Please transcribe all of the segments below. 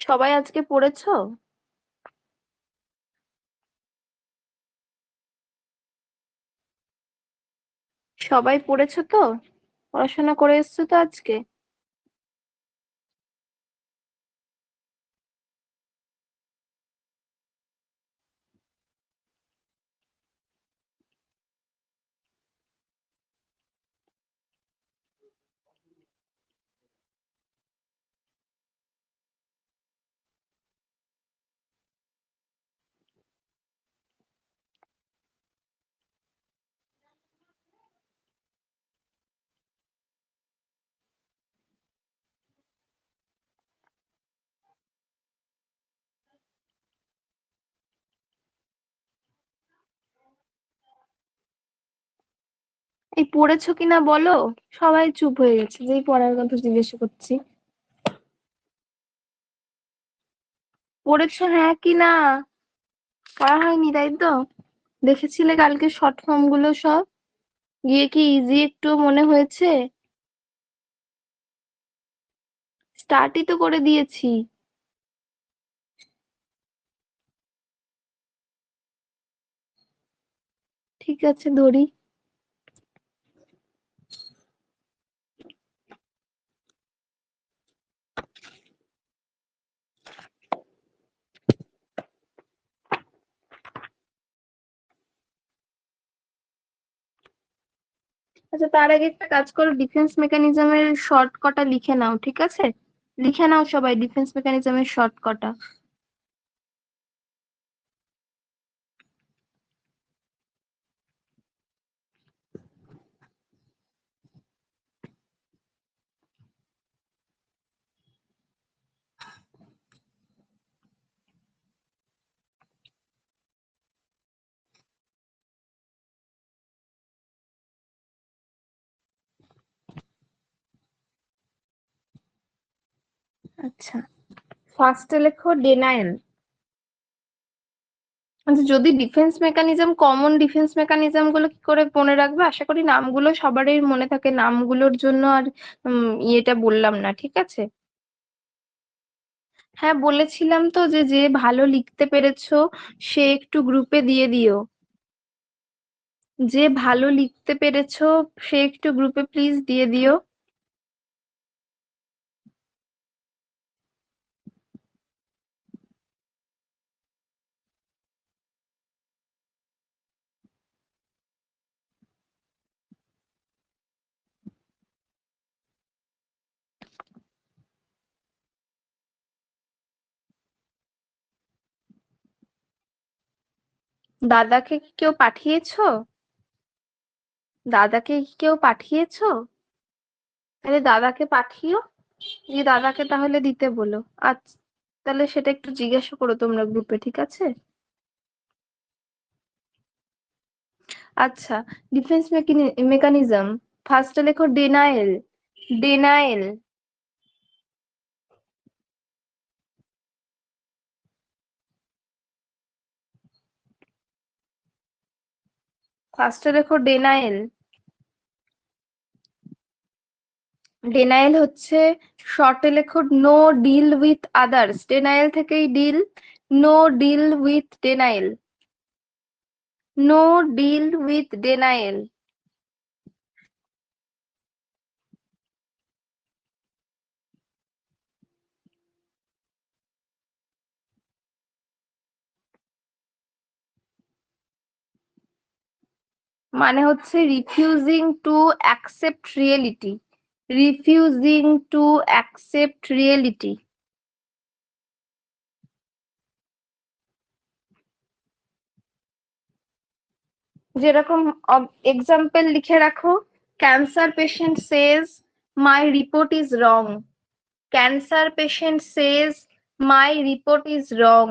সবাই আজকে পড়েছো? সবাই পড়েছো তো? পড়াশোনা করে এসছো তো আজকে? এই পড়েছো কিনা বলো। সবাই চুপ হয়ে গেছে যেই পড়ার কথা জিজ্ঞেস করছি। পড়েছো হ্যাঁ কি না? পড়া হয়নি তাই তো? দেখেছিলে কালকে শর্ট ফর্ম গুলো সব? গিয়ে কি ইজি একটু মনে হয়েছে? স্টার্টই তো করে দিয়েছি। ঠিক আছে ধরি। আচ্ছা তার আগে একটা কাজ করো, ডিফেন্স মেকানিজমের শর্ট কটা লিখে নাও, ঠিক আছে? লিখে নাও সবাই ডিফেন্স মেকানিজমের শর্ট কটা। আচ্ছা, ফার্স্টে লেখো ডেনায়েল। আচ্ছা যদি defence mechanism, common defence mechanism গুলো কি করে মনে রাখবে? আশা করি নামগুলো সবারই মনে থাকে, নামগুলোর জন্য আর ইয়েটা বললাম না, ঠিক আছে? হ্যাঁ বলেছিলাম তো যে যে ভালো লিখতে পেরেছো সে একটু গ্রুপে দিয়ে দিও। যে ভালো লিখতে পেরেছো সে একটু গ্রুপে প্লিজ দিয়ে দিও। দাদাকে কি কেউ পাঠিয়েছো? দাদাকে কি কেউ পাঠিয়েছো? তাহলে দাদাকে পাঠিও। দিয়ে দাদাকে তাহলে দিতে বলো। আচ্ছা, তাহলে সেটা একটু জিজ্ঞাসা করো তোমরা গ্রুপে, ঠিক আছে? আচ্ছা, ডিফেন্স মেকানিজম, ফার্স্টে লেখো ডেনায়েল। ডেনায়েল। ফার্স্টে লেখো ডেনায়েল। ডেনায়েল হচ্ছে, শর্টে লেখো no deal with others. Denial থেকেই deal. No deal with denial. No deal with denial. মানে হচ্ছে refusing to accept reality. Refusing to accept reality. যেরকম এক্সাম্পল লিখে রাখো, cancer patient says my report is wrong. Cancer patient says my report is wrong.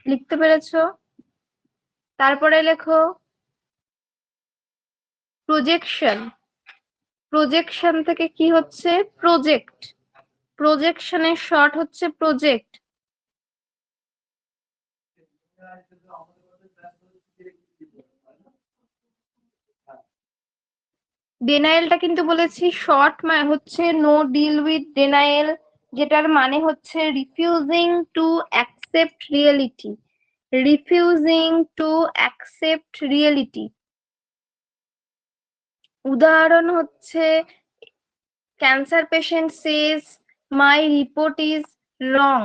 লিখতে পেরেছো? তারপরে লেখো projection. Projection থেকে কি হচ্ছে? প্রজেক্ট। প্রজেকশনের শর্ট হচ্ছে প্রজেক্ট। ডেনায়েলটা কিন্তু বলেছি শর্ট হচ্ছে নো ডিল উইথ ডেনায়েল, যেটার মানে হচ্ছে refusing to accept reality. Refusing to accept reality. উদাহরণ হচ্ছে cancer patient says my report is wrong.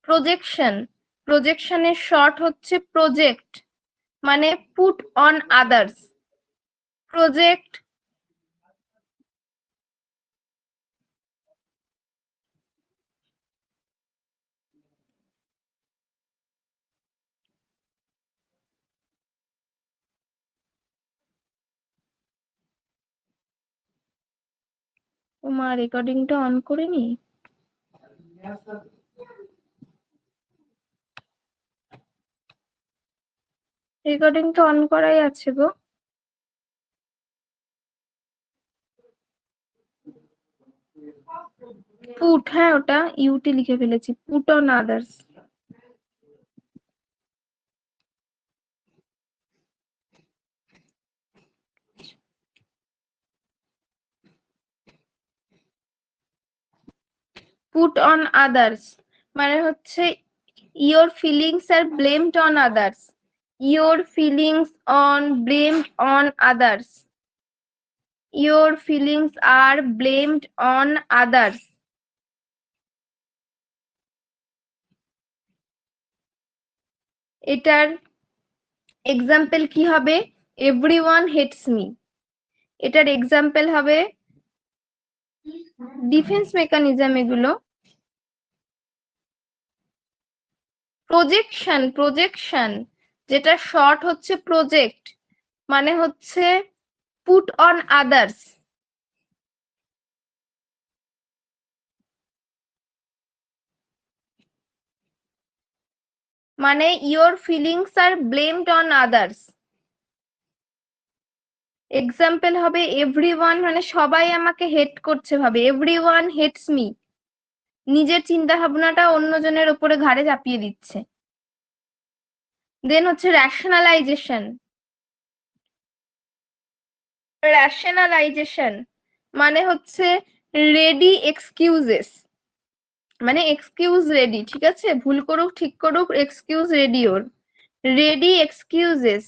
Projection. প্রজেকশনের শর্ট হচ্ছে প্রজেক্ট, মানে পুট অন আদার্স। প্রজেক্ট। তোমার রেকর্ডিংটা অন করিনি। রেকর্ডিং তো অন করাই আছে গো। পুট, হ্যাঁ ওটা ইউটি লিখে ফেলেছি, put on others. Put on others মানে হচ্ছে your feelings are blamed on others. Your feelings on blamed on others. Your feelings are blamed on others. এটার এক্সাম্পল কি হবে? Everyone hates me. এটার এক্সাম্পল হবে ডিফেন্স মেকানিজম এগুলো। Projection. Projection যেটা short হচ্ছে প্রজেক্ট, মানে হচ্ছে পুট অন আদার্স। মানে your feelings are blamed on others. Example হবে এভরিওয়ান, মানে সবাই আমাকে হেট করছে ভাবে, এভরিওয়ান হেটস মি। নিজের চিন্তা ভাবনাটা অন্যজনের উপরে ঘাড়ে চাপিয়ে দিচ্ছে। দেন হচ্ছে র্যাশনালাইজেশন। র্যাশনালাইজেশন মানে হচ্ছে রেডি এক্সকিউজেস, মানে এক্সকিউজ রেডি, ঠিক আছে, ভুল করুক ঠিক করুক এক্সকিউজ রেডি ওর। Ready excuses.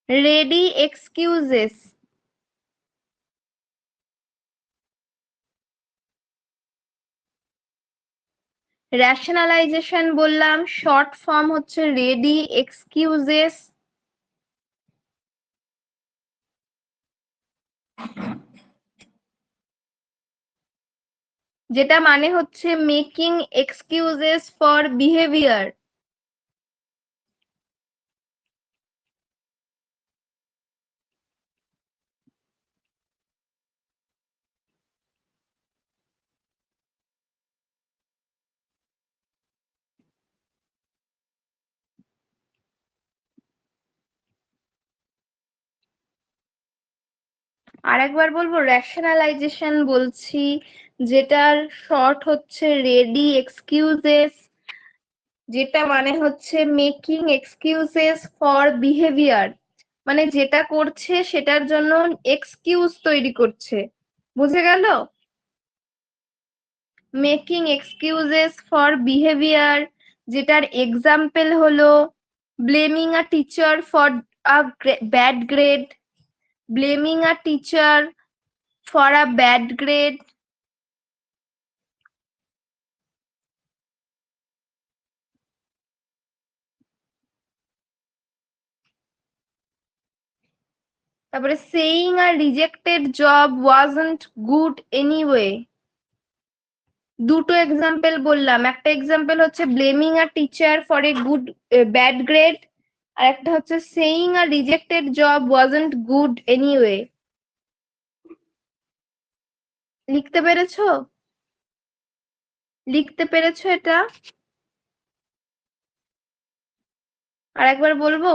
Ready excuses. Rationalisation বললাম শর্ট ফর্ম হচ্ছে রেডি এক্সকিউজেস। যেটা মানে হচ্ছে মেকিং এক্সকিউজেস ফর বিহেভিয়ার। আরেকবার বলবো, র্যাশনালাইজেশন বলছি, যেটার শর্ট হচ্ছে রেডি এক্সকিউজেস, যেটা মানে হচ্ছে মেকিং এক্সকিউজেস ফর বিহেভিয়ার, মানে যেটা করছে সেটার জন্য এক্সকিউজ তৈরি করছে। বুঝে গেল? মেকিং এক্সকিউজেস ফর বিহেভিয়ার, যেটার এক্সাম্পল হলো blaming a teacher for a bad grade. Blaming a teacher for a bad grade. তারপরে saying a rejected job wasn't good anyway. দুটো এক্সাম্পল বললাম, একটা এক্সাম্পল হচ্ছে blaming a teacher for a good bad grade, আর একটা হচ্ছে saying a rejected job wasn't good anyway. লিখতে পেরেছো? লিখতে পেরেছো এটা? আর একবার বলবো?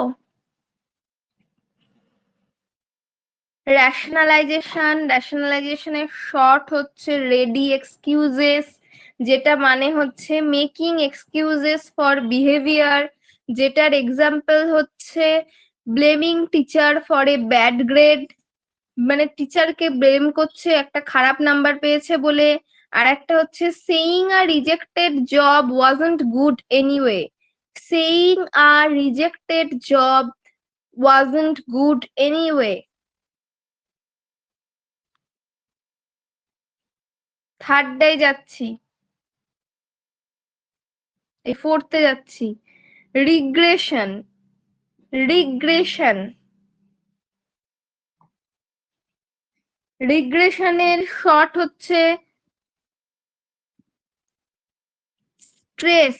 রেশনালাইজেশনের শর্ট হচ্ছে রেডি এক্সকিউজেস, যেটা মানে হচ্ছে মেকিং এক্সকিউজেস ফর বিহেভিয়ার, যেটার এক্সাম্পল হচ্ছে blaming teacher for a bad grade, মানে টিচারকে ব্লেম করছে একটা খারাপ নাম্বার পেয়েছে বলে। আর একটা হচ্ছে saying a rejected job wasn't good anyway. Saying a rejected job wasn't good anyway. থার্ডে যাচ্ছি, এই ফোর্থে যাচ্ছি। রিগ্রেশন। রিগ্রেশন রিগ্রেশনের শর্ট হচ্ছে স্ট্রেস।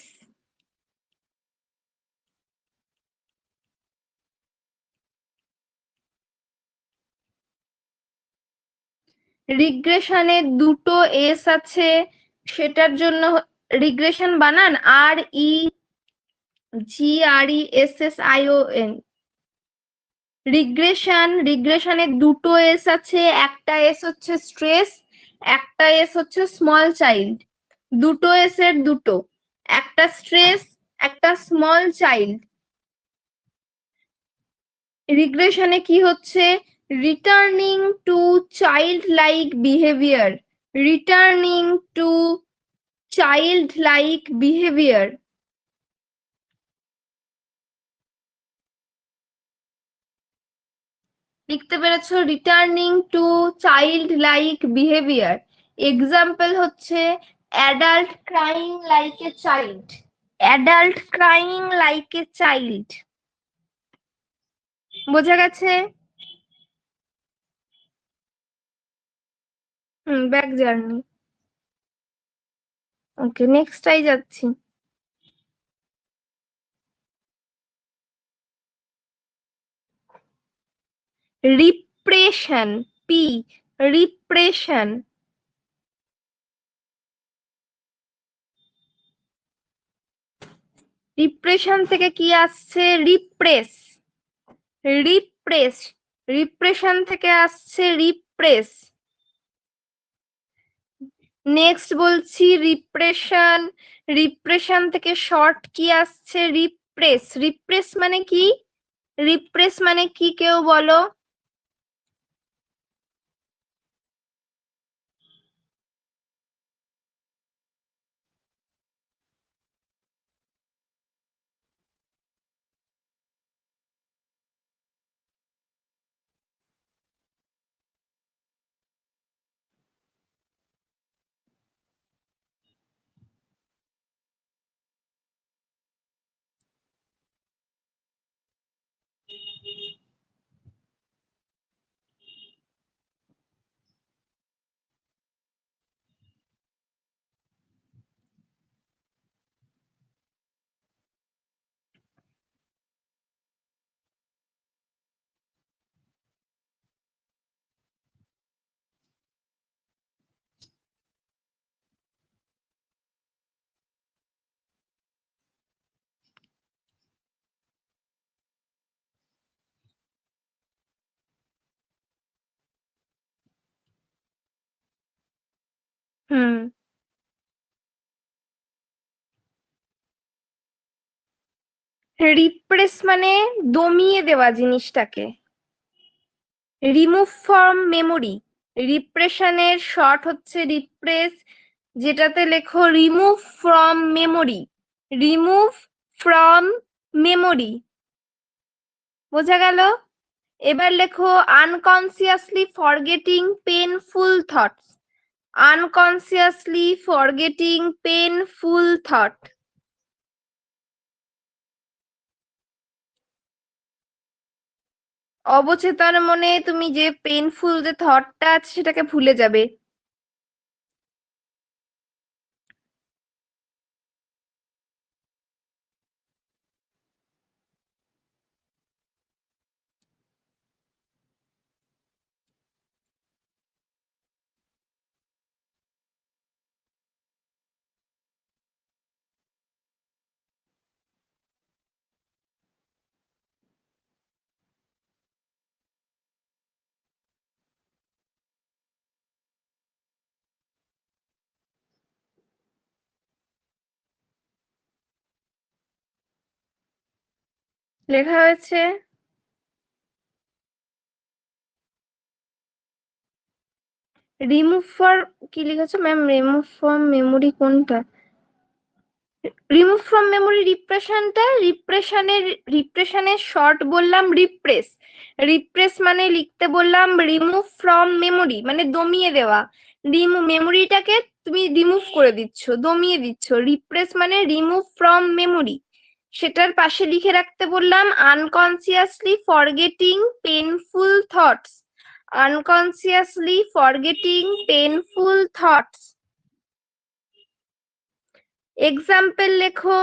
রিগ্রেশনের দুটো এস আছে, সেটার জন্য রিগ্রেশন বানান REGRESSION। রিগ্রেশনের দুটো এস আছে, একটা এস হচ্ছে স্ট্রেস, একটা এস হচ্ছে স্মল চাইল্ড। দুটো এস এর দুটো, একটা স্ট্রেস একটা স্মল চাইল্ড। রিগ্রেশনে কি হচ্ছে? Returning to child like behaviour. Returning to child like behaviour. লিখতে পেরেছো? Returning to child like behaviour. Example হচ্ছে adult crying like a child. Adult crying like a child. বোঝা গেছে? Back journey. ওকে, নেক্সটটাই যাচ্ছি। রিপ্রেশন। রিপ্রেশন। রিপ্রেশন থেকে কি আসছে? Repress. Repress. Repression থেকে আসছে রিপ্রেস। নেক্সট বলছি রিপ্রেশন। রিপ্রেশন থেকে শর্ট কি আসছে? রিপ্রেস। রিপ্রেস মানে কি? রিপ্রেস মানে কি কেউ বলো? হুম। রিপ্রেস মানে দমিয়ে দেওয়া জিনিসটাকে। Remove from memory. রিপ্রেশনের শর্ট হচ্ছে রিপ্রেস, যেটাতে লেখো remove from memory. Remove from memory. বোঝা গেল? এবার লেখো unconsciously forgetting painful thoughts. Unconsciously forgetting painful thought. অবচেতন মনে তুমি যে পেনফুল যে থটটা আছে সেটাকে ভুলে যাবে। লেখা হয়েছে রিমুভ ফর, কি লিখেছো ম্যাম? রিমুভ ফ্রম মেমোরি কোনটা? রিমুভ ফ্রম মেমোরি রিপ্রেশনটা, রিপ্রেশনের শর্ট বললাম রিপ্রেস। রিপ্রেস মানে লিখতে বললাম রিমুভ ফ্রম মেমোরি, মানে দমিয়ে দেওয়া। মেমোরিটাকে তুমি রিমুভ করে দিচ্ছ, দমিয়ে দিচ্ছ। রিপ্রেস মানে রিমুভ ফ্রম মেমোরি। সেটার পাশে লিখে রাখতে বললাম unconsciously forgetting painful thoughts. Unconsciously forgetting painful thoughts. Example লেখো।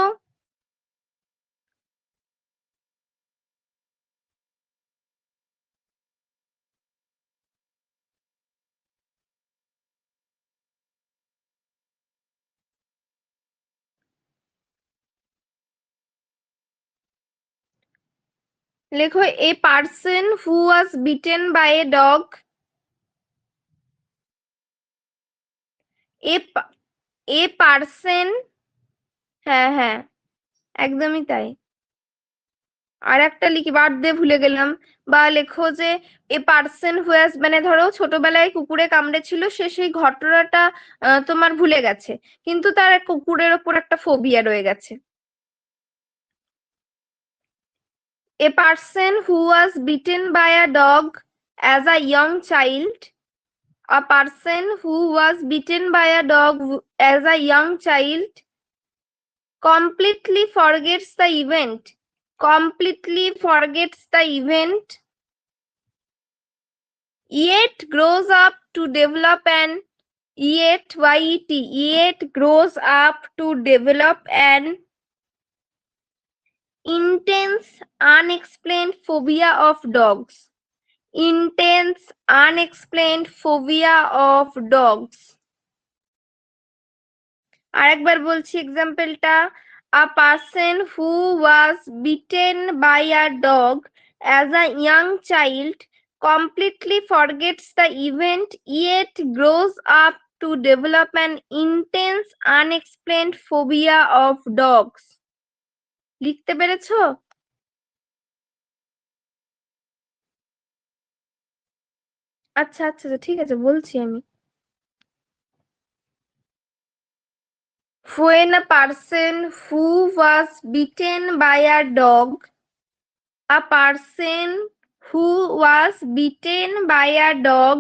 লেখো a person who was beaten by a dog. A a person, হ্যাঁ হ্যাঁ, একদমই তাই। আর একটা লিখি, বাদ দিয়ে ভুলে গেলাম। বা লেখো যে এ পার্সন হু হ্যাজ, মানে ধরো ছোটবেলায় কুকুরে কামড়েছিল, সে সেই ঘটনাটা তোমার ভুলে গেছে, কিন্তু তার কুকুরের ওপর একটা ফোবিয়া রয়ে গেছে। A person who was beaten by a dog as a young child. A person who was bitten by a dog as a young child completely forgets the event. Completely forgets the event, yet grows up to develop an yet grows up to develop an intense unexplained phobia of dogs. Intense unexplained phobia of dogs. আরেকবার বলছি এক্সাম্পলটা। A person who was beaten by a dog as a young child completely forgets the event yet grows up to develop an intense unexplained phobia of dogs. লিখতে পেরেছো? আচ্ছা আচ্ছা আচ্ছা, ঠিক আছে, বলছি আমি। When a person who was bitten by a dog, a person who was bitten by a dog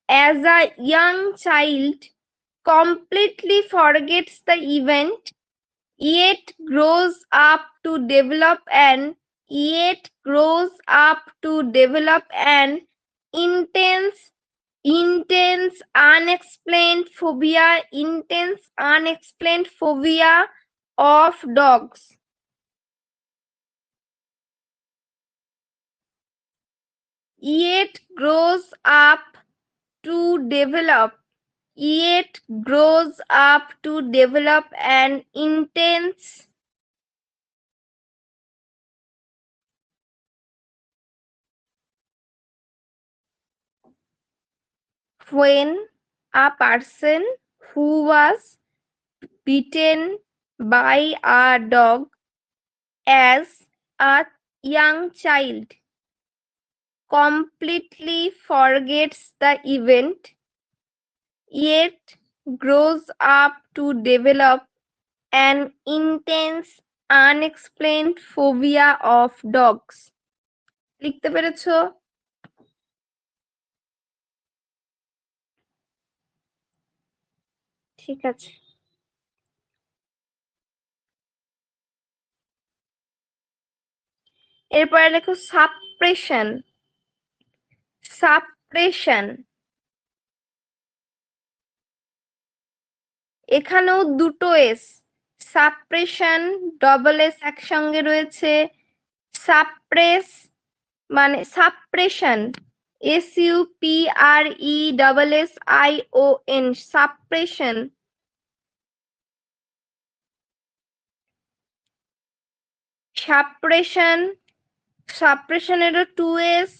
as a young child completely forgets the event, yet grows up to develop an intense unexplained phobia of dogs. Yet grows up to develop an intense when a person who was bitten by a dog as a young child completely forgets the event, yet grows up to develop an intense unexplained phobia of dogs. লিখতে পেরেছো? ঠিক আছে। এরপরে লেখো suppression. Suppression, এখানেও দুটো S. Suppression, double S একসঙ্গে রয়েছে। সাপ্রেস মানে সাপ্রেশন, SUPRESSION, সাপ্রেশন। সাপ্রেশন, সাপ্রেশনেরও two S.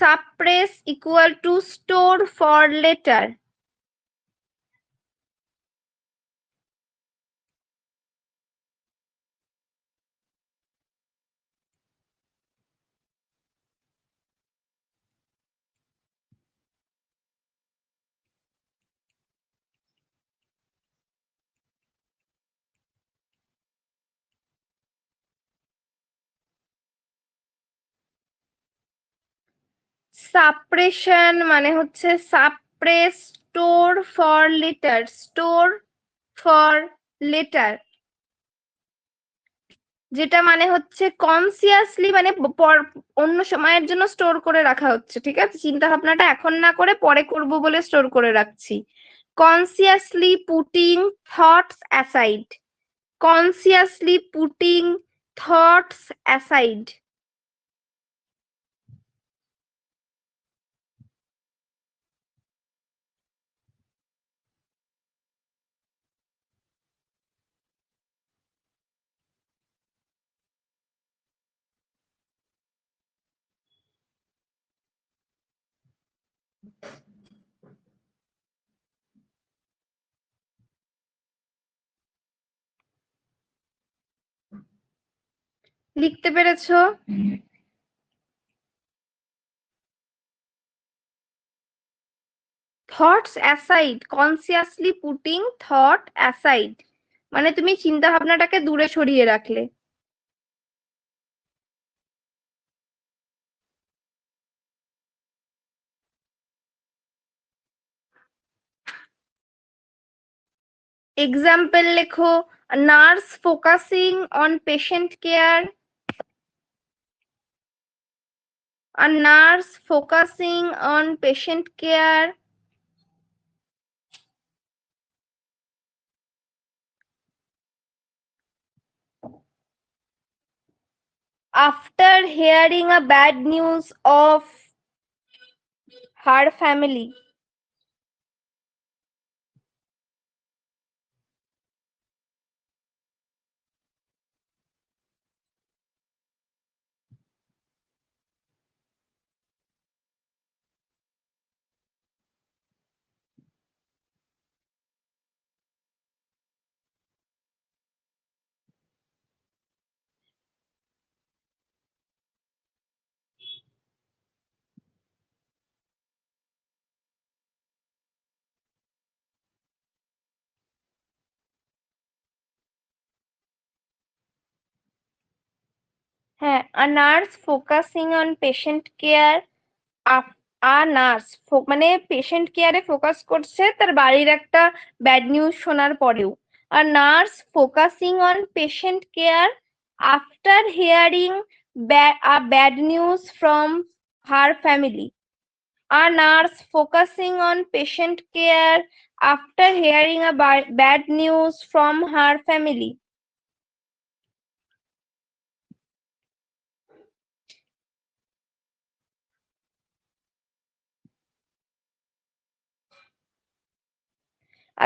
Suppress equal to store for later. Suppression মানে হচ্ছে suppress, store for later, store for later, যেটা মানে হচ্ছে কনসিয়াসলি মানে অন্য সময়ের জন্য স্টোর করে রাখা হচ্ছে, ঠিক আছে, চিন্তা ভাবনাটা এখন না করে পরে করব বলে স্টোর করে রাখছি। Consciously putting thoughts aside, consciously putting thoughts aside. লিখতে পেরেছো? Thoughts aside, consciously putting thought aside মানে তুমি চিন্তা ভাবনাটাকে দূরে সরিয়ে রাখলে। এক্সাম্পল লেখো, nurse focusing on patient care, a nurse focusing on patient care, after hearing a bad news of her family. হ্যাঁ, a nurse focusing on patient care, a nurse মানে patient কেয়ারে ফোকাস করছে তার বাড়ির একটা ব্যাড নিউজ শোনার পরেও। a nurse focusing on patient care after hearing a bad news from her family. A nurse focusing on patient care after hearing a bad news from her family.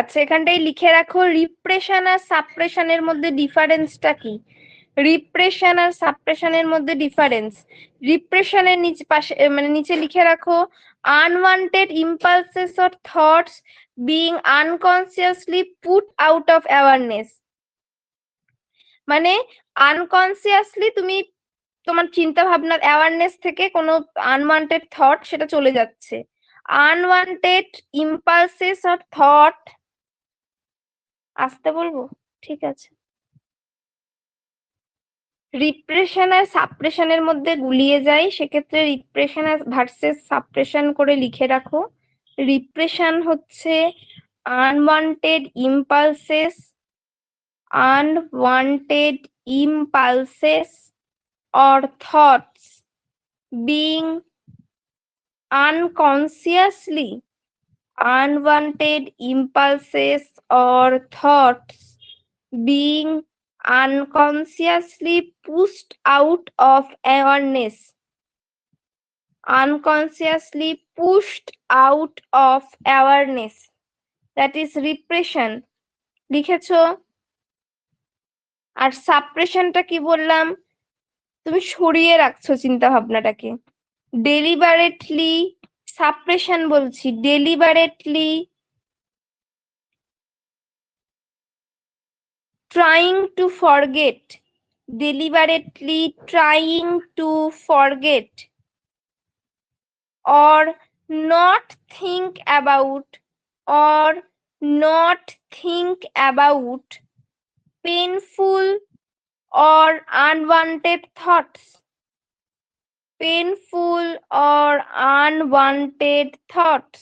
আচ্ছা, এখানটাই লিখে রাখো repression আর সাপ্রেশনের মধ্যে ডিফারেন্সটা কি। Repression আর সাপ্রেশনের মধ্যে difference, রিপ্রেশনের নিচে পাশে মানে নিচে লিখে রাখো unwanted impulses or thoughts being unconsciously put out of awareness, মানে আনকনসিয়াসলি তুমি তোমার চিন্তা ভাবনার অ্যাওয়ারনেস থেকে কোনো আনওয়ান্টেড থট সেটা চলে যাচ্ছে। আনওয়ান্টেড ইম্পালসেস অর থট, আসতে বলবো, ঠিক আছে, রিপ্রেশন আর সাপ্রেশনের মধ্যে গুলিয়ে যায়, সেক্ষেত্রে রিপ্রেশন আর ভার্সেস সাপ্রেশন করে লিখে রাখো। রিপ্রেশন হচ্ছে unwanted impulses, unwanted impulses or thoughts being unconsciously, unwanted impulses or thoughts being unconsciously pushed out of awareness, unconsciously pushed out of awareness, that is repression। লিখেছো? আর সাপ্রেশনটা কি বললাম, তুমি সরিয়ে রাখছো চিন্তা ভাবনাটাকে, ডেলিবারেটলি, সাপ্রেশন বলছি, deliberately trying to forget, deliberately trying to forget or not think about, or not think about painful or unwanted thoughts, painful or unwanted thoughts?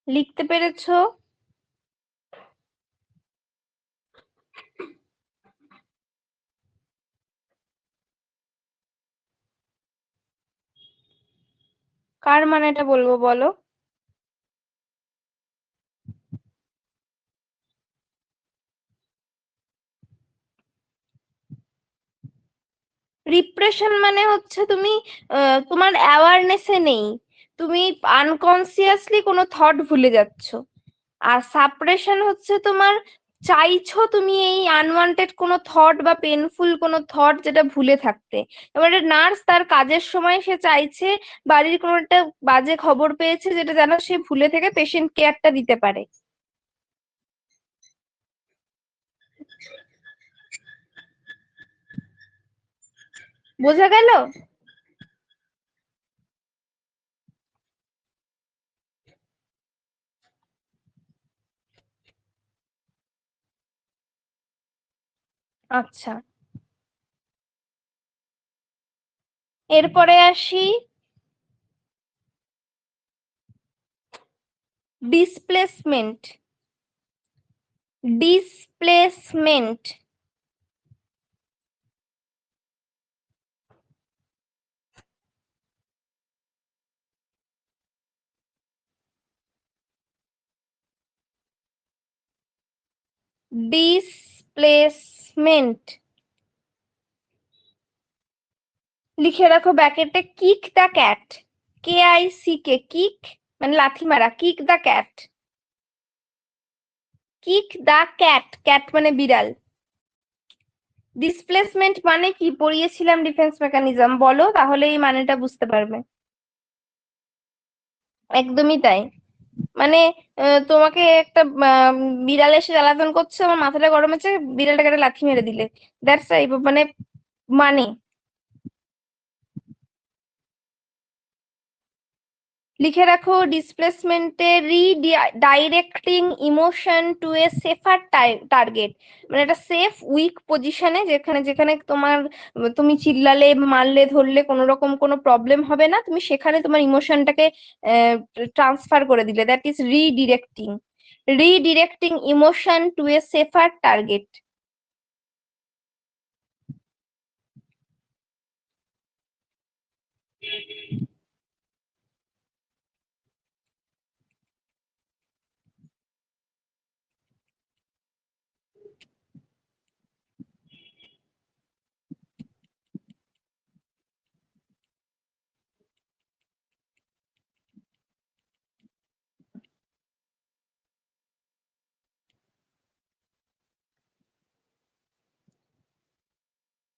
লিখতে পেরেছো? কার মানেটা বলবো বলো? রিপ্রেশন মানে হচ্ছে তুমি তোমার অ্যাওয়ারনেসে নেই, তুমি আনকনসিয়াসলি কোনো থট ভুলে যাচ্ছ। আর সাপ্রেশন হচ্ছে তোমার চাইছো তুমি এই আনওয়ান্টেড কোনো থট বা পেনফুল কোনো থট যেটা ভুলে থাকতে। এবারে নার্স তার কাজের সময় সে চাইছে বাড়ির কোনো একটা বাজে খবর পেয়েছে যেটা যেন সে ভুলে থেকে পেশেন্ট কেয়ারটা দিতে পারে। বোঝা গেল? আচ্ছা, এরপরে আসি ডিসপ্লেসমেন্ট। ডিসপ্লেসমেন্ট ডিসপ্লেসমেন্ট লিখে রাখো ব্যাকেটে, kick the cat. KICK, kick মানে লাথি মারা, kick the cat. Kick the cat, cat মানে বিড়াল। ডিসপ্লেসমেন্ট মানে কি পড়িয়েছিলাম ডিফেন্স মেকানিজম, বলো তাহলে এই মানেটা বুঝতে পারবে। একদমই তাই। মানে তোমাকে একটা বিড়াল এসে জ্বালাতন করছে, আমার মাথাটা গরম হচ্ছে, বিড়ালটাকে একটা লাথি মেরে দিলে, দ্যাটস মানে মানে লিখে রাখো ডিসপ্লেসমেন্টে redirecting emotion to a safer target. মানে একটা সেফ উইক পজিশনে, যেখানে যেখানে তোমার তুমি চিল্লালে মারলে ধরলে কোনো রকম কোনো প্রবলেম হবে না, তুমি সেখানে তোমার ইমোশনটাকে ট্রান্সফার করে দিলে, that is redirecting. Redirecting emotion to a safer target.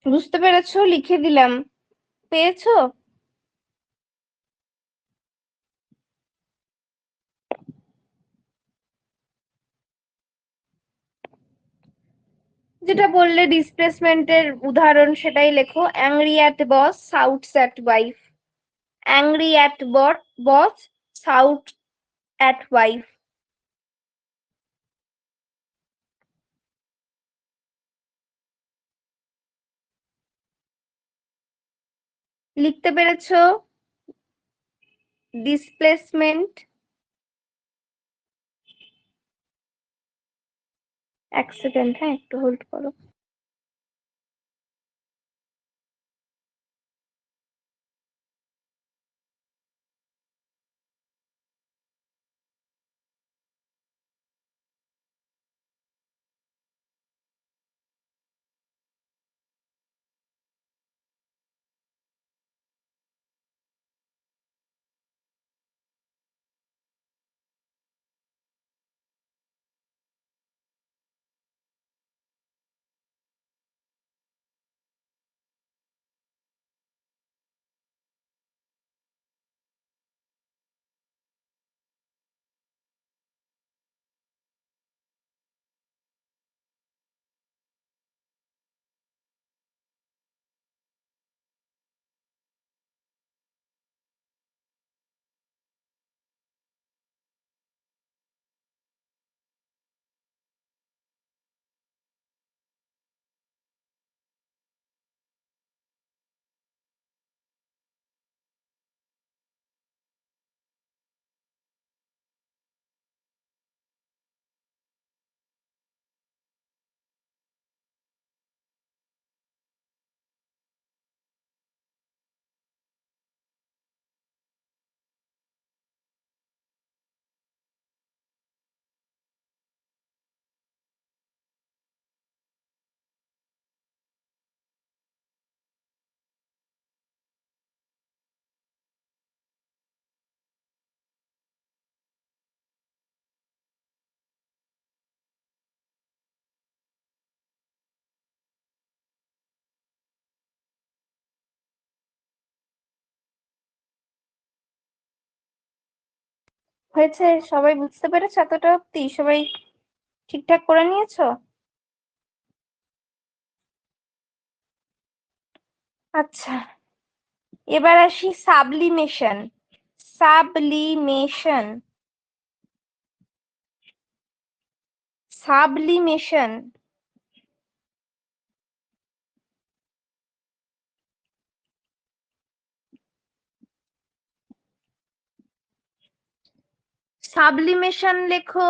বুঝতে পেরেছো? লিখে দিলাম, পেয়েছো? যেটা বললে ডিসপ্লেসমেন্টের উদাহরণ সেটাই লেখো। Angry at boss, shouts at wife. Angry at boss, shout at wife. লিখতে পেরেছো ডিসপ্লেসমেন্ট? এক সেকেন্ড, হ্যাঁ একটু হোল্ড করো। হয়েছে? সবাই বুঝতে পেরেছো এতটা অব্দি? সবাই ঠিকঠাক করে নিয়েছো? আচ্ছা, এবার আসি সাবলিমেশন। সাবলিমেশন সাবলিমেশন সাবলিমেশন লেখো।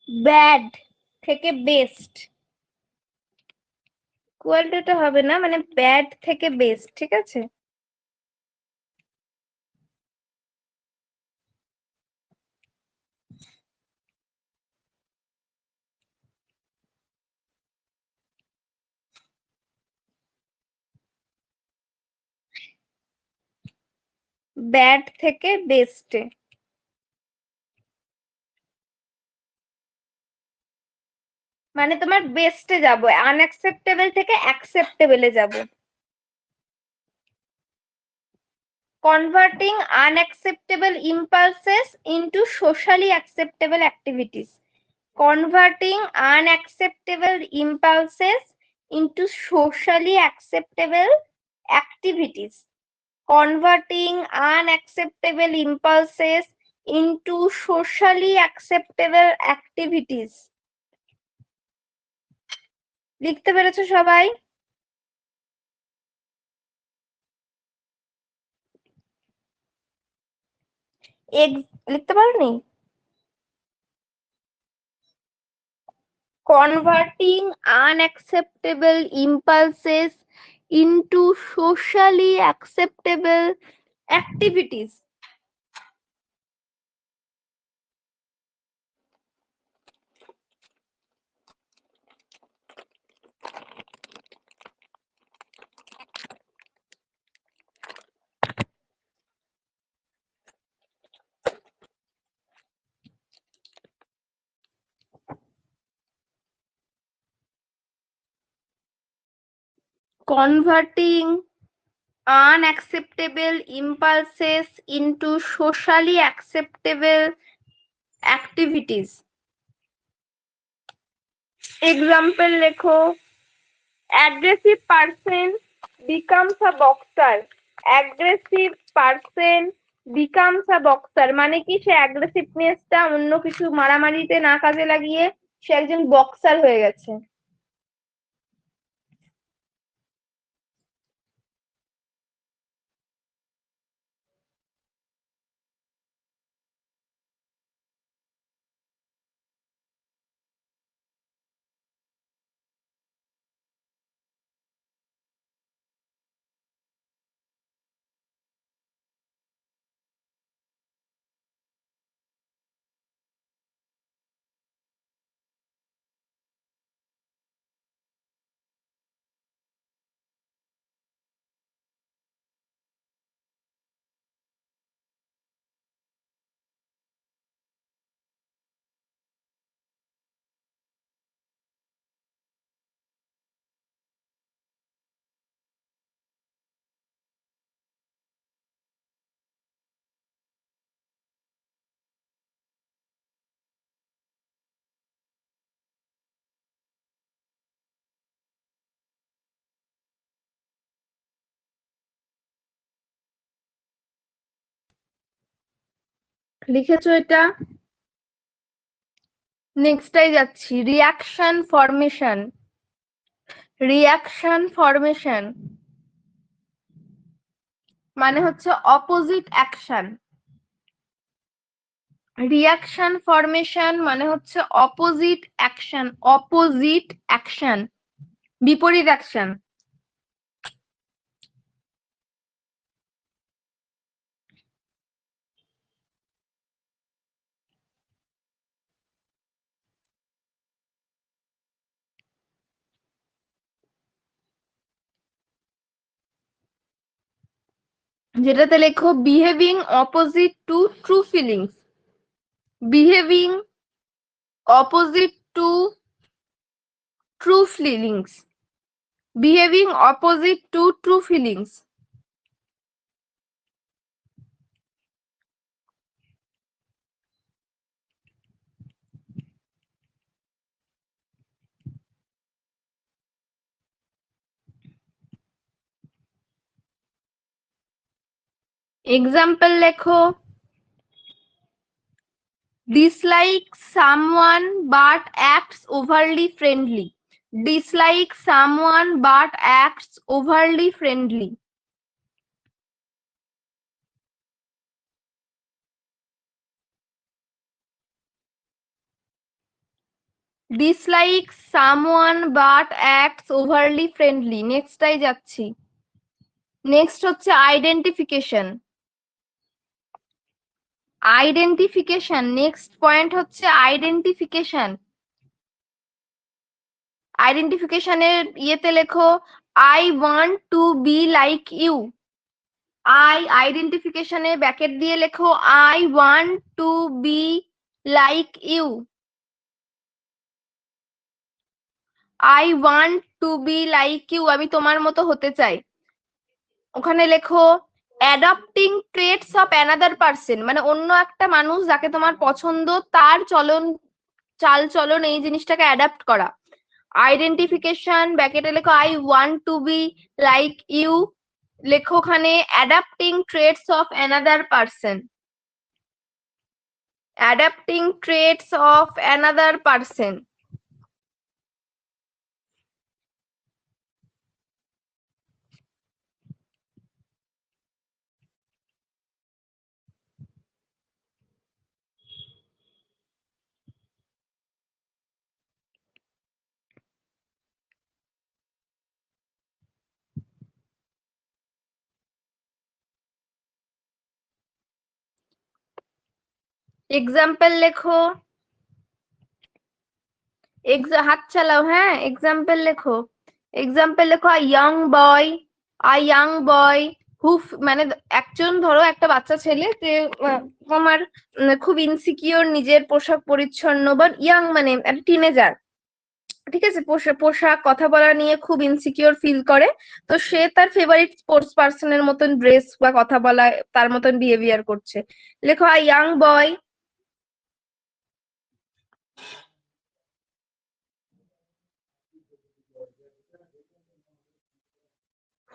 ব্যাড থেকে বেস্ট। কোয়ালিটিটা হবে না, মানে ব্যাড থেকে বেস্ট, ঠিক আছে? ব্যাড থেকে বেস্টে, মানে তোমার বেস্টে যাব, আনঅ্যাকসেপ্টেবল থেকে অ্যাকসেপ্টেবলে যাব। Converting unacceptable impulses into socially acceptable activities. Converting unacceptable impulses into socially acceptable activities. Converting unacceptable impulses into socially acceptable activities. লিখতে পেরেছো সবাই? লিখতে পারোনি? Converting unacceptable impulses into socially acceptable activities. Converting unacceptable impulses into socially acceptable activities. Example লেখো, aggressive person becomes a boxer. Aggressive person becomes a boxer মানে কি, সে অ্যাগ্রেসিভনেসটা অন্য কিছু মারামারিতে না কাজে লাগিয়ে সে একজন বক্সার হয়ে গেছে। লিখেছো এটা? নেক্সটটাই যাচ্ছি, রিয়াকশন ফরমেশন। রিয়াকশন ফরমেশন মানে হচ্ছে অপোজিট অ্যাকশন। রিয়াকশন ফরমেশন মানে হচ্ছে অপোজিট অ্যাকশন। অপোজিট অ্যাকশন, বিপরীত অ্যাকশন। যেটাতে লেখো behaving opposite to true feelings. Behaving opposite to true feelings. Behaving opposite to true feelings. Example লেখো, dislike someone but acts overly friendly. Dislike someone but acts overly friendly. Dislike someone but acts overly friendly. Next টাই যাচ্ছি। Next হচ্ছে identification. Identification next point হচ্ছে identification. আইডেন্টিফিকেশনের ইয়েতে লেখো, I want to be like you. আইডেন্টিফিকেশনে bracket দিয়ে লেখো, I want to be like you. I want to be like you, আমি তোমার মতো হতে চাই। ওখানে লেখো, adopting traits of another person, মানে অন্য একটা মানুষ যাকে তোমার পছন্দ তার চাল চলন এই জিনিসটাকে অ্যাডাপ্ট করা। আইডেন্টিফিকেশন ব্যাকেটে লেখো, I want to be like you, লেখো ওখানে adapting traits of another person. Adapting traits of another person. Example লেখো, হাত চালাও, হ্যাঁ এক্সাম্পল লেখো। এক্সাম্পল লেখো, আ ইয়াং বয় হু, মানে একজন ধরো একটা বাচ্চা ছেলে যে আমার খুব ইনসিকিওর নিজের পোশাক পরিচ্ছন্ন, বা ইয়াং মানে একটা টিনেজার, ঠিক আছে, পোশাক কথা বলা নিয়ে খুব ইনসিকিওর ফিল করে। তো সে তার ফেভারিট স্পোর্টস পার্সনের মতন ড্রেস বা কথা বলা তার মতন বিহেভিয়ার করছে। লেখো, আ young boy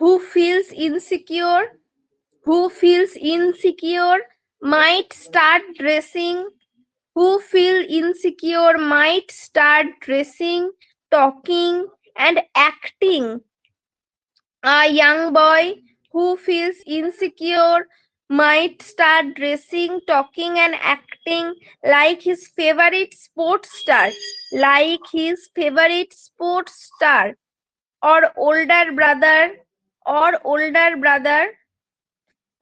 who feels insecure might start dressing, talking and acting. A young boy who feels insecure might start dressing, talking and acting like his favorite sports star, or older brother,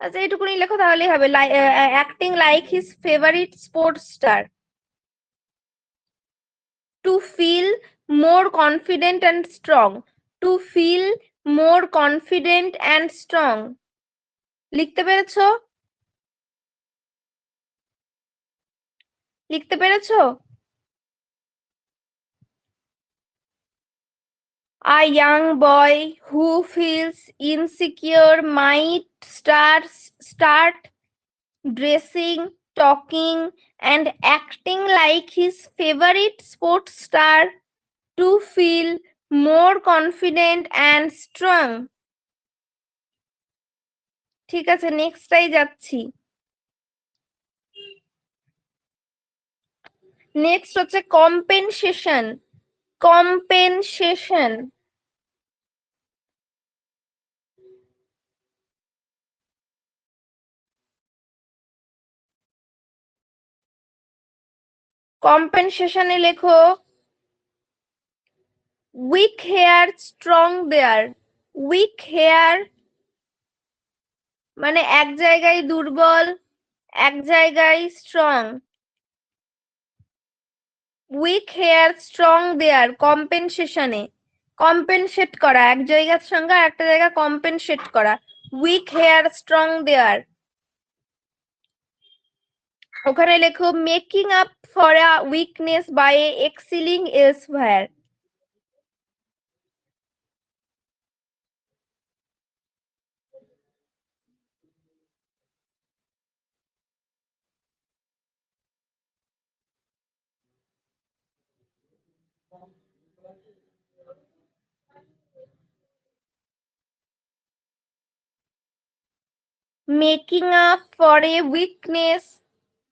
আচ্ছা এইটুকুনি লেখো তাহলেই হবে, acting like his favourite sports star. To feel more confident and strong, লিখতে পেরেছো? A young boy who feels insecure might start dressing, talking and acting like his favorite sports star to feel more confident and strong. ঠিক আছে, নেক্সটটাই যাচ্ছি। Next হচ্ছে compensation. কম্পেনসেশনে লেখো, week hair strong দেয়ার। Week hair মানে এক জায়গায় দুর্বল, এক জায়গায় স্ট্রং। উইক হেয়ার স্ট্রং দেয়ার কম্পেনসেশনে, কম্পেনসেট করা, এক জায়গার সঙ্গে একটা জায়গা কম্পেনসেট করা। উইক হেয়ার স্ট্রং দেয়ার। ওখানে লেখো, making up for a weakness by excelling elsewhere. Making up for a weakness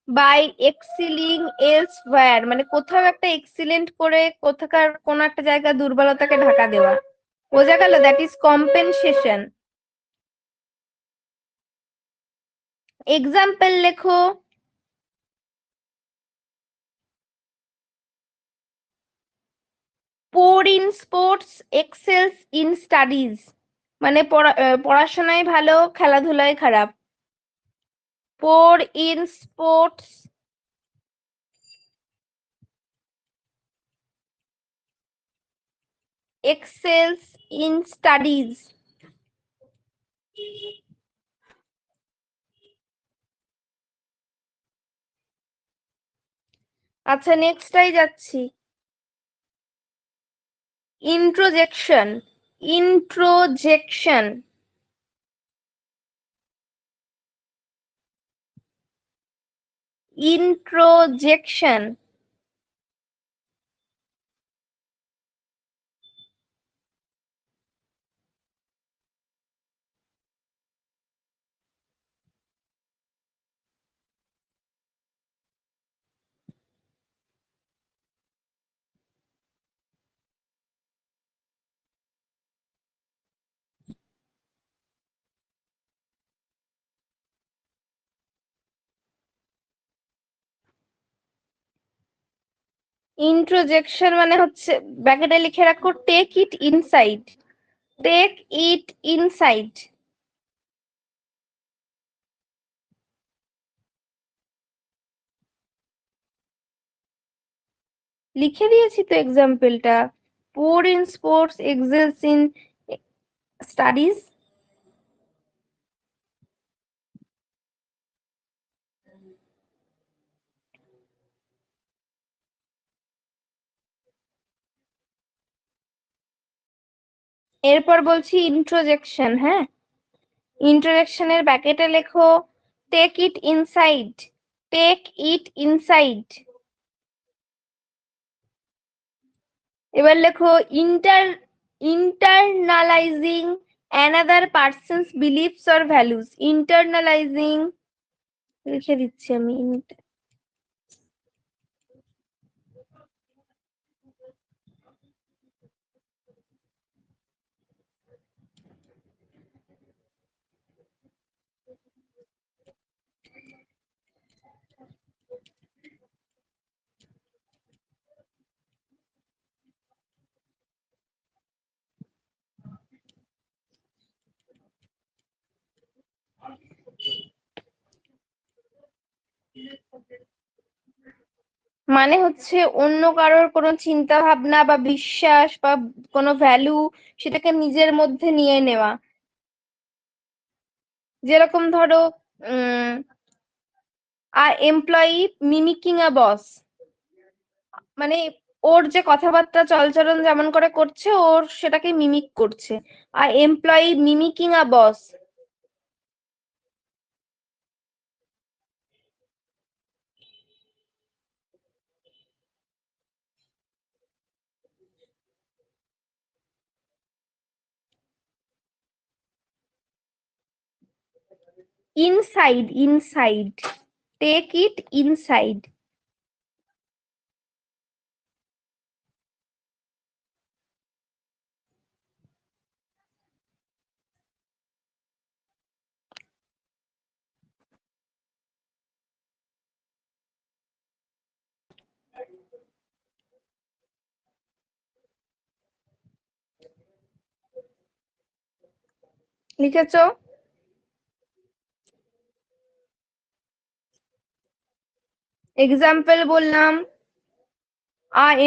by excelling elsewhere, মানে কোথাও একটা এক্সিলেন্ট করে কোথাকার কোন একটা জায়গায় দুর্বলতাকে ঢাকা দেওয়া। বোঝা গেল? That is compensation. এক্সাম্পল লেখো। poor in sports excels in studies, মানে পড়াশোনায় ভালো, খেলাধুলায় খারাপ। poor in sports excels in studies। আচ্ছা, নেক্সটটাই যাচ্ছি। ইন্ট্রোজেকশন, ইন্ট্রোজেকশন, ইন্ট্রোজেকশন। ইন্ট্রোজেকশন মানে হচ্ছে, ব্র্যাকেটে লিখে রাখো, take it inside, take it inside. লিখে দিয়েছি তো এক্সাম্পলটা, poor in sports excels in studies। এরপর বলছি ইন্ট্রোজেকশন। হ্যাঁ, ইন্ট্রোজেকশনের ব্র্যাকেটে লেখো take it inside, take it inside. এবার লেখো internalising another person's beliefs or values. Internalising, লিখে দিচ্ছি আমি। মানে হচ্ছে অন্য কারোর কোনো চিন্তা ভাবনা বা বিশ্বাস বা কোনো ভ্যালু, সেটাকে নিজের মধ্যে নিয়ে নেওয়া। যেরকম ধরো, এমপ্লয়ি মিমিকিং আ বস, মানে ওর যে কথাবার্তা চলচলন যেমন করে করছে, ওর সেটাকে মিমিক করছে। আর employee mimicking a boss, inside, inside, take it inside. লিখেছো? এক্সাম্পল বললাম,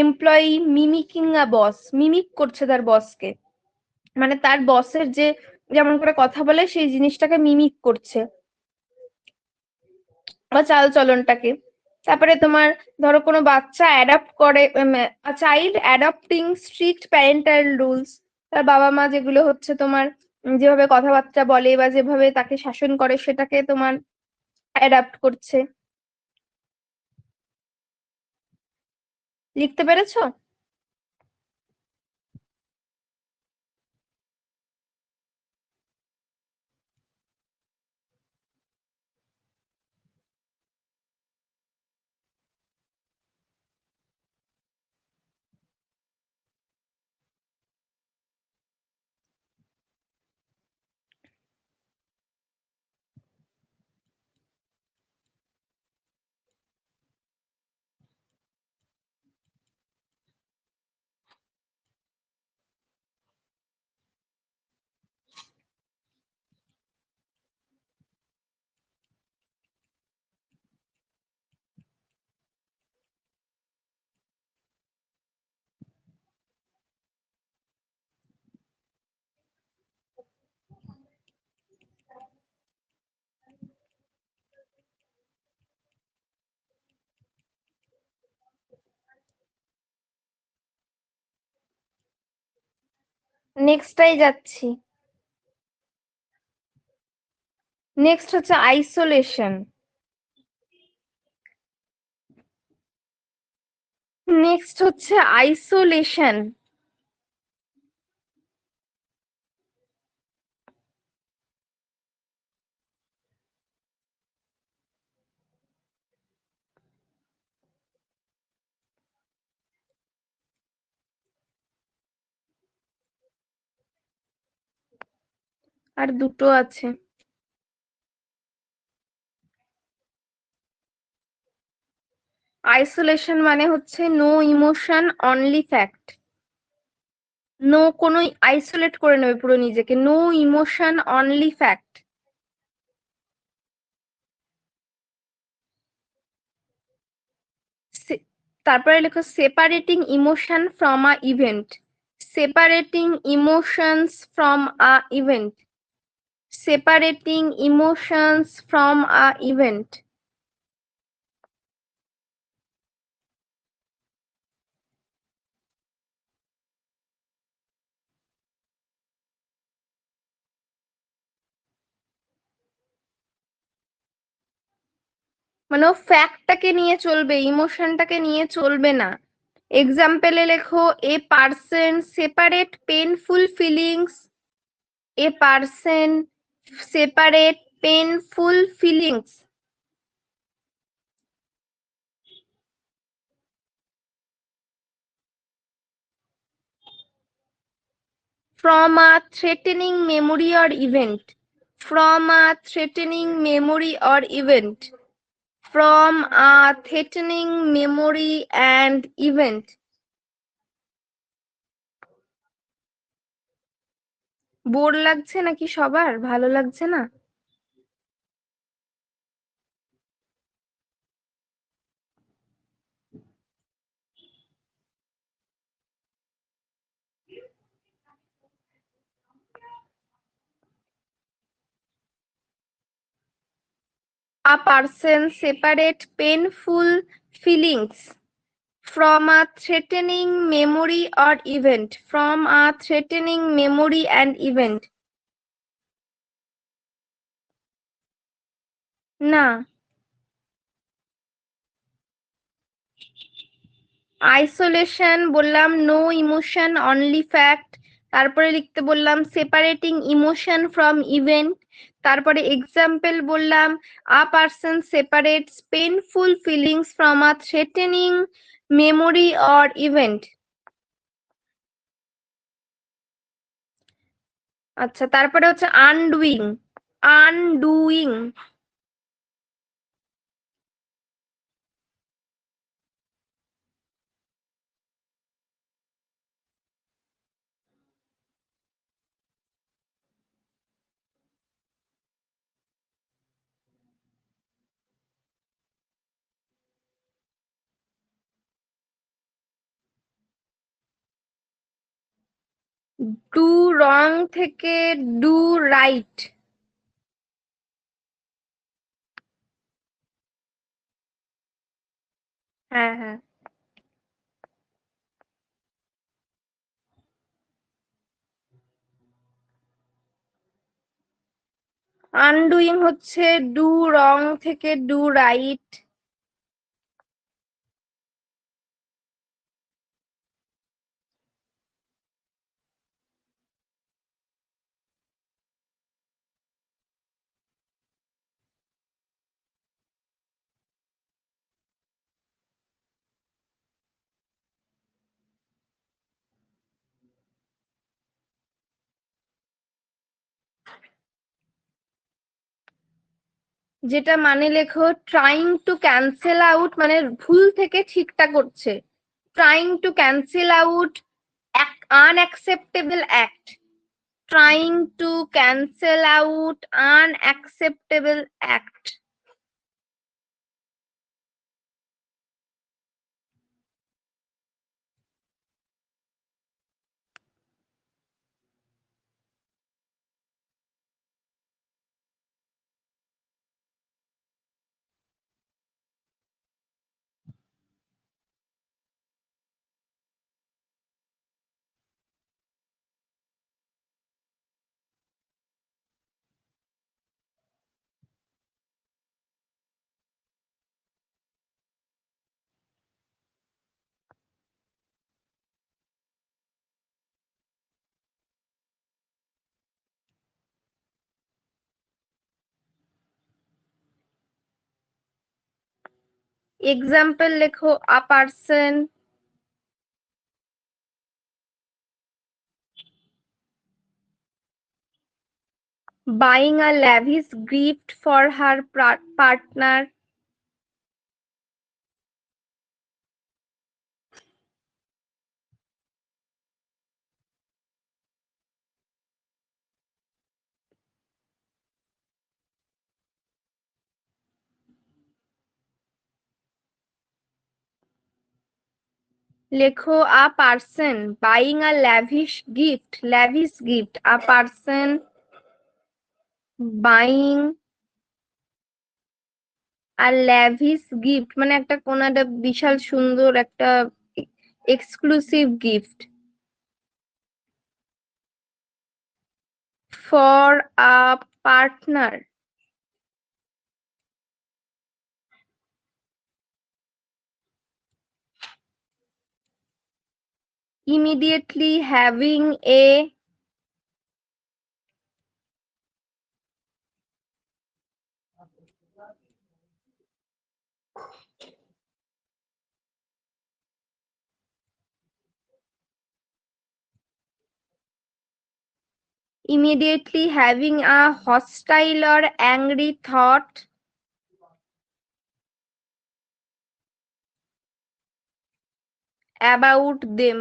employee mimicking a boss, mimic করছে তার বসকে, মানে তার বসের যে যেমন করে কথা বলে সেই জিনিসটাকে মিমিক করছে বা চাল চলনটাকে। তারপরে তোমার ধরো কোনো বাচ্চা অ্যাডাপ্ট করে, child adapting strict parental rules, তার বাবা মা যেগুলো হচ্ছে তোমার যেভাবে কথাবার্তা বলে বা যেভাবে তাকে শাসন করে সেটাকে তোমার অ্যাডাপ্ট করছে। লিখতে পেরেছো? নেক্সটটাই যাচ্ছি। নেক্সট হচ্ছে আইসোলেশন। নেক্সট হচ্ছে আইসোলেশন। আর দুটো আছে। আইসোলেশন মানে হচ্ছে no emotion only fact. No, কোনো আইসোলেট করে নেবে পুরো নিজেকে, নো ইমোশন অনলি ফ্যাক্ট। তারপরে লেখো separating emotion from a event. Separating emotions from a event. Separating emotions from a event. মানে ও ফ্যাক্টটাকে নিয়ে চলবে, ইমোশনটাকে নিয়ে চলবে না। এক্সাম্পলে লেখো a person separate painful feelings. A person separate painful feelings from a threatening memory or event. From a threatening memory or event. From a threatening memory and event. Bore লাগছে নাকি সবার? ভালো লাগছে না? A person separate painful feelings from a threatening memory or event. From a threatening memory and event. না। Isolation বললাম no emotion only fact. তারপরে লিখতে বললাম সেপারেটিং ইমোশন ফ্রম ইভেন্ট। তারপরে এক্সাম্পল বললাম a person separates painful feelings from a threatening memory or event. আচ্ছা, তারপরে হচ্ছে আনডুইং। আনডুইং। ডু রং থেকে ডু রাইট। হ্যাঁ হ্যাঁ। আনডুইং হচ্ছে ডু রং থেকে ডু রাইট। যেটা মানে লেখো ট্রাইং টু ক্যান্সেল আউট, মানে ভুল থেকে ঠিকটা করছে। Trying to cancel out unacceptable act. Trying to cancel out unacceptable act. Example লেখো a person buying a lavish gift for her partner. লেখো a person buying a lavish gift, a person buying a lavish gift মানে একটা কোন একটা বিশাল সুন্দর একটা exclusive gift for a partner. Immediately having a immediately having a hostile or angry thought about them.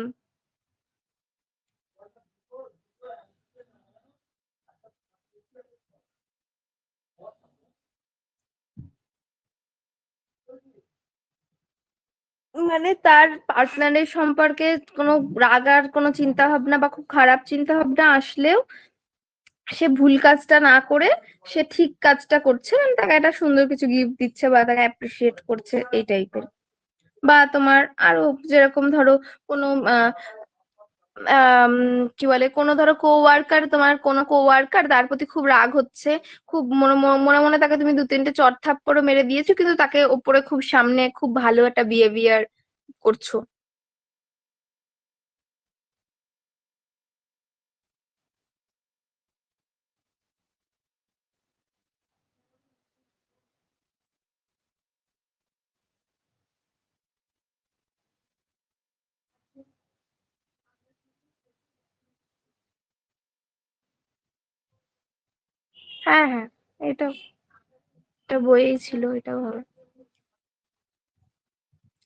মানে তার পার্টনারের সম্পর্কে কোনো রাগার কোনো চিন্তা ভাবনা বা খুব খারাপ চিন্তা ভাবনা আসলেও সে ভুল কাজটা না করে সে ঠিক কাজটা করছে, মানে তাকে একটা সুন্দর কিছু গিফট দিচ্ছে বা তাকে অ্যাপ্রিসিয়েট করছে এই টাইপের। বা তোমার আরো যেরকম ধরো কোনো কি বলে কোনো ধরো কোওয়ার্কার, তোমার কোনো কোওয়ার্কার তার প্রতি খুব রাগ হচ্ছে, খুব মনে মনে মনে তাকে তুমি 2-3টে চড় থাপ্পড়ও মেরে দিয়েছো, কিন্তু তাকে ওপরে খুব সামনে খুব ভালো একটা বিহেভিয়ার করছো। হ্যাঁ হ্যাঁ, এটা এটা বইয়েই ছিল, এটাও হবে।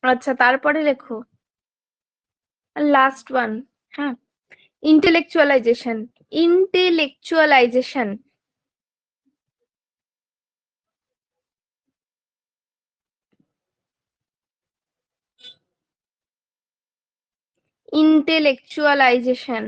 আচ্ছা তারপরে লেখো লাস্ট ওয়ান। হ্যাঁ, ইন্টেলেকচুয়ালাইজেশন। ইন্টেলেকচুয়ালাইজেশন। ইন্টেলেকচুয়ালাইজেশন।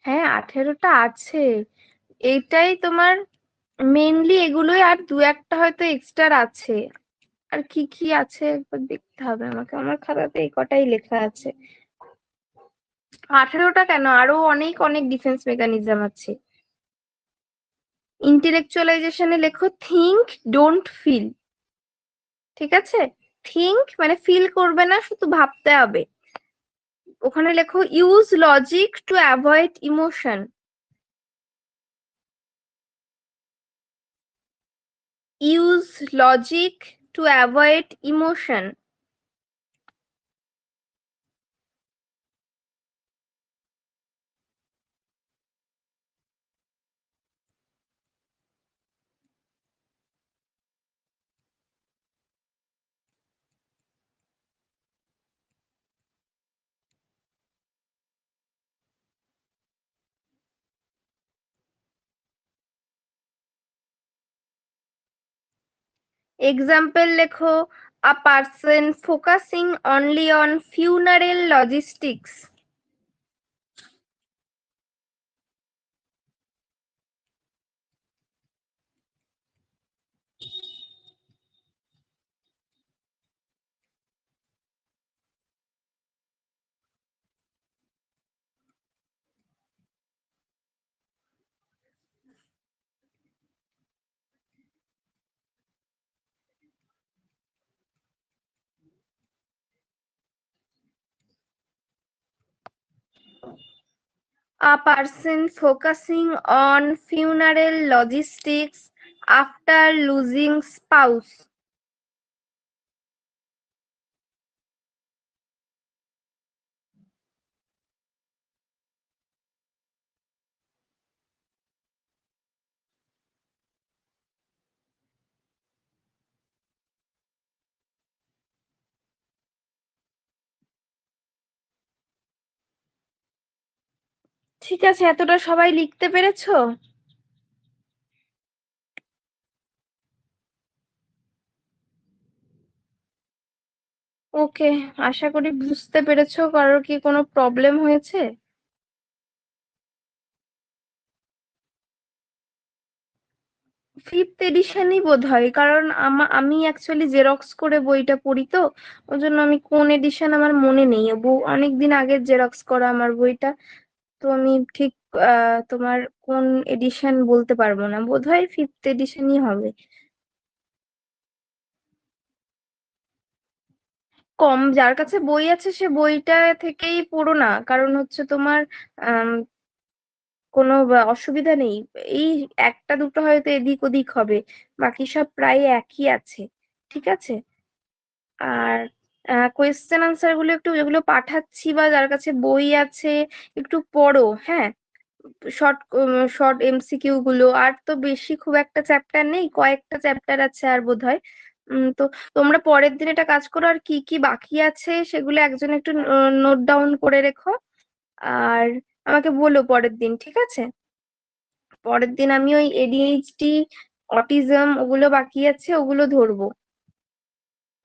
হ্যাঁ 18টা আছে, এইটাই তোমার মেইনলি এগুলোই, আর দু একটা হয়তো এক্সট্রা আছে। আর কি কি আছে একবার দেখতে হবে আমাকে, আমার খাতাতে এই কটাই লেখা আছে। 18টা কেন, আরো অনেক অনেক ডিফেন্স মেকানিজম আছে। ইন্টেলেকচুয়ালাইজেশনে লেখো থিঙ্ক ডোন্ট ফিল। ঠিক আছে, থিঙ্ক মানে ফিল করবে না, শুধু ভাবতে হবে। ওখানে লেখো use logic to avoid emotion. Use logic to avoid emotion. Example লেখো, a person focusing only on funeral logistics. A person focusing on funeral logistics after losing spouse. ঠিক আছে, এতটা সবাই লিখতে পেরেছো? ওকে, আশা করি বুঝতে পেরেছো। কারোর কি কোনো প্রবলেম হয়েছে? ফিফথ এডিশনই বোধ হয়, কারণ আমি অ্যাকচুয়ালি জেরক্স করে বইটা পড়ি তো, ওই জন্য আমি কোন এডিশন আমার মনে নেই, অনেকদিন আগের জেরক্স করা আমার বইটা। তো আমি ঠিক তোমার কোন এডিশন বলতে পারবো না, বোধহয় ফিফথ এডিশনই হবে। কম, যার কাছে বই আছে সে বইটা থেকেই পড়ো না, কারণ হচ্ছে তোমার আম, কোনো অসুবিধা নেই। এই একটা দুটো হয়তো এদিক ওদিক হবে, বাকি সব প্রায় একই আছে। ঠিক আছে। আর কোয়েশ্চেন আনসার গুলো একটু, যেগুলো পাঠাচ্ছি বা যার কাছে বই আছে, একটু পড়ো, হ্যাঁ। শর্ট শর্ট এমসিকিউ গুলো, আর তো বেশি খুব একটা চ্যাপ্টার নেই, কয়েকটা চ্যাপ্টার আছে আর বোধহয়। তো তোমরা পরের দিন এটা কাজ করো, আর কি কি বাকি আছে সেগুলো একজন একটু নোট ডাউন করে রেখো। আর আমাকে বলো পরের দিন, ঠিক আছে? পরের দিন আমি ওই এডিএইচডি, অটিজম ওগুলো বাকি আছে, ওগুলো ধরবো।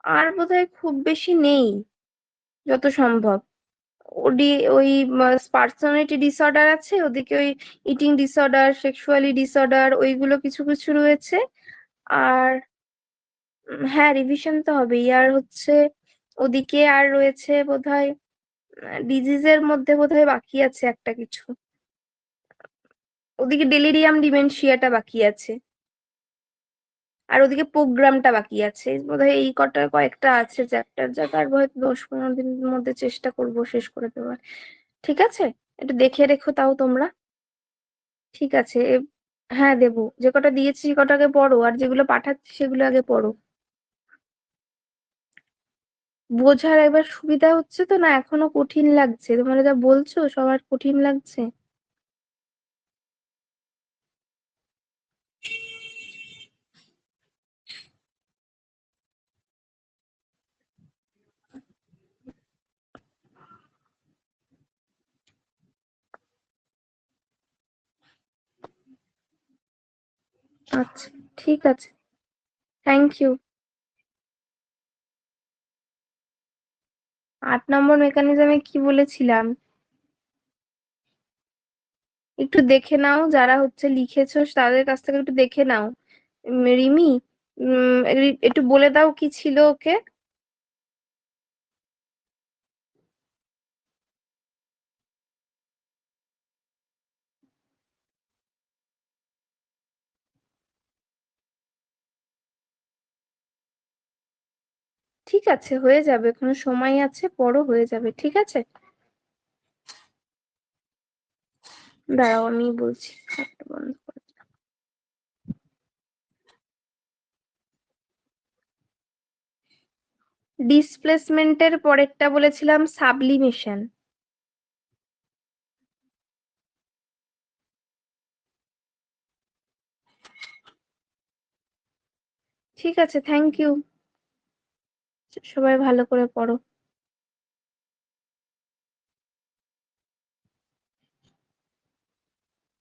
আর বোধহয় খুব বেশি নেই, যত সম্ভব। ওডি ওই পার্সোনালিটি ডিসঅর্ডার আছে, ওদিকে ওই ইটিং ডিসঅর্ডার, সেক্সুয়ালি ডিসঅর্ডার, ওইগুলো কিছু কিছু রয়েছে। আর হ্যাঁ, রিভিশন তো হবেই। আর হচ্ছে ওদিকে আর রয়েছে বোধহয় ডিজিজের মধ্যে বোধহয় বাকি আছে একটা কিছু। ওদিকে ডেলিরিয়াম ডিমেনশিয়াটা বাকি আছে, আর ওদিকে প্রোগ্রামটা বাকি আছে, বোধহয় এই কয়েকটা আছে চ্যাপ্টার, যা তার হয়তো 10-15 দিনের মধ্যে চেষ্টা করব শেষ করে দেওয়ার। ঠিক আছে, একটু দেখে রেখো তাও তোমরা। ঠিক আছে হ্যাঁ দেবো, যে কটা দিয়েছি সে কটাকে পড়ো, আর যেগুলো পাঠাচ্ছি সেগুলো আগে পড়ো। বোঝার একবার সুবিধা হচ্ছে তো, না এখনো কঠিন লাগছে? তোমরা যা বলছো সবার কঠিন লাগছে। আচ্ছা, ঠিক আছে, থ্যাংক ইউ। 8 নম্বর মেকানিজমে কি বলেছিলাম? একটু দেখে নাও, যারা হচ্ছে লিখেছো তাদের কাছ থেকে একটু দেখে নাও। রিমি, একটু বলে দাও কি ছিল ওকে। ঠিক আছে, হয়ে যাবে, এখনো সময় আছে, পড়ো, হয়ে যাবে, ঠিক আছে। দাঁড়াও আমি বলছি, একটা বন্ধ করো। ডিসপ্লেসমেন্টের পরেরটা বলেছিলাম সাবলিমেশন। ঠিক আছে, থ্যাংক ইউ। সবাই ভালো করে পড়ো।